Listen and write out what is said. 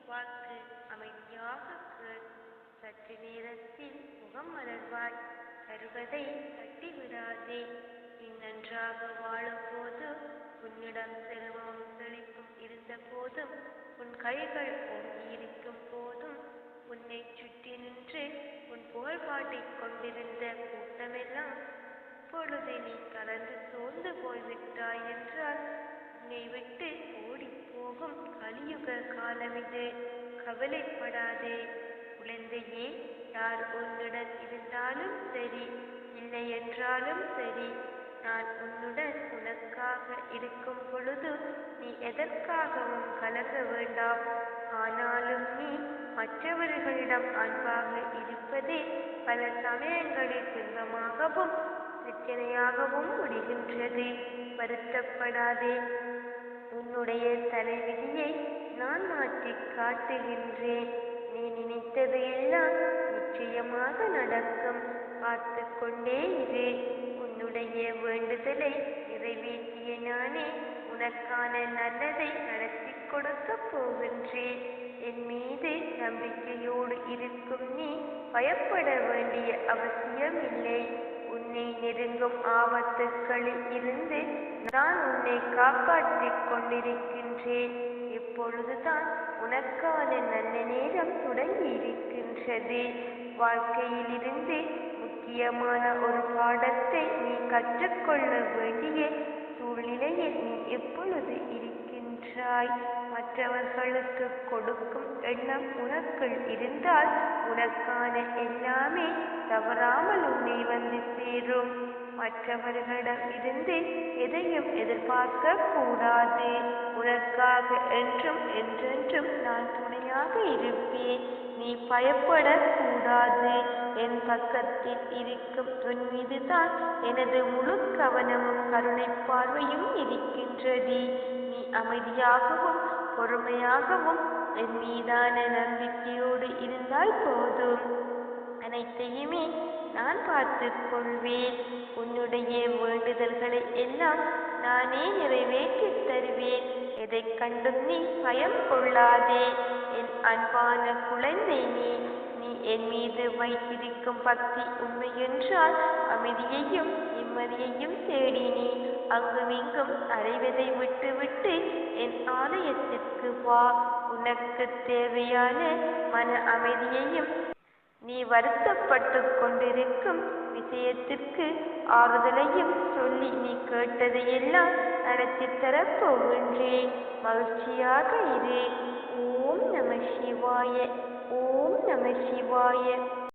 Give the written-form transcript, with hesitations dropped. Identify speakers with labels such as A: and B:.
A: வாக்கு அமைதியாக கேள். சற்று நேரத்தில் முகம் மலர்வாய். தருவதை தட்டிவிடாதே. நீ நன்றாக வாழும் போது, உன்னிடம் செல்வமும் செழிப்பும் இருந்த போதும், உன் கைகள் ஓங்கியிருக்கும் போதும், உன்னை சுற்றி நின்று உன் புகழ்பாட்டிக் கொண்டிருந்த கூட்டமெல்லாம், இப்பொழுது நீ கலந்து சோர்ந்து போய்விட்டாய் என்றால், உன்னை விட்டு ஓடி போகும் கலியுக காலமிது. கவலைப்படாதே குழந்தையே. யார் உன்னுடன் இருந்தாலும் சரி, இல்லை என்றாலும் சரி, நான் உன்னுடன் உனக்காக இருக்கும் பொழுது நீ எதற்காகவும் கலங்க வேண்டாம். ஆனாலும் நீ மற்றவர்களிடம் அன்பாக இருப்பதே பல சமயங்களில் துன்பமாகவும் பிரச்சனையாகவும் முடிகின்றது. வருத்தப்படாதே. உன்னுடைய தலைவிதியை நான் மாற்றி காட்டுகின்றேன். நீ நினைத்தது எல்லாம் நிச்சயமாக நடக்கும். பார்த்து கொண்டே இரு. உன்னுடைய வேண்டுதலை நிறைவேற்றிய நானே உனக்கான நல்லதை நடத்தி கொடுக்க போகின்றேன். என் மீது நம்பிக்கையோடு இருக்கும் நீ பயப்பட வேண்டிய அவசியமில்லை. உன்னை நெருங்கும் ஆபத்துக்களில் இருந்து நான் உன்னை காப்பாற்றிக் கொண்டிருக்கின்றேன். இப்பொழுதுதான் உனக்கான நல்ல நேரம் தொடங்கி இருக்கின்றது. வாழ்க்கையில் இருந்து முக்கியமான ஒரு பாடத்தை நீ கற்றுக்கொள்ள வேண்டிய சூழ்நிலையில் நீ எப்பொழுது இருக்கின்றாய். மற்றவர்களுக்கு கொடுக்கும் எண்ணம் உனக்குள் இருந்தால் உனக்கான எல்லாமே தவறாமல் உன்னை வந்து சேரும். மற்றவர்களிடம் இருந்து எதையும் எதிர்பார்க்க கூடாது. உனக்காக என்றும் என்றென்றும் நான் துணையாக இருப்பேன். நீ பயப்படக்கூடாது. என் பக்கத்தில் இருக்கும் உன் மீதுதான் எனது முழு கவனமும் கருணை பார்வையும் இருக்கின்றது. நீ அமைதியாகவும் பொறுமையாகவும் என் மீதான நம்பிக்கையோடு இருந்தால் போதும். அனைத்தையுமே நான் பார்த்துக் கொள்வேன். உன்னுடைய வேண்டுதல்களை எல்லாம் நானே நிறைவேற்றி தருவேன். எதை கண்டும் நீ பயம் கொள்ளாதே. என் அன்பான குழந்தை நீ என் மீது வைத்திருக்கும் பக்தி உண்மை என்றால் அமைதியையும் நிம்மதியையும் தேடி நீ அங்குமிங்கும் அலைவதை விட்டுவிட்டு என் ஆலயத்திற்கு வா. உனக்கு தேவையான மன அமைதியையும் நீ வருத்தப்பட்டு கொண்டிருக்கும் விஷயத்திற்கு ஆறுதலையும் சொல்லி நீ கேட்டதையெல்லாம் நடத்தி தரப்போகின்றேன். மகிழ்ச்சியாக இரு. ஓம் நம சிவாய. ஓம் நம சிவாய.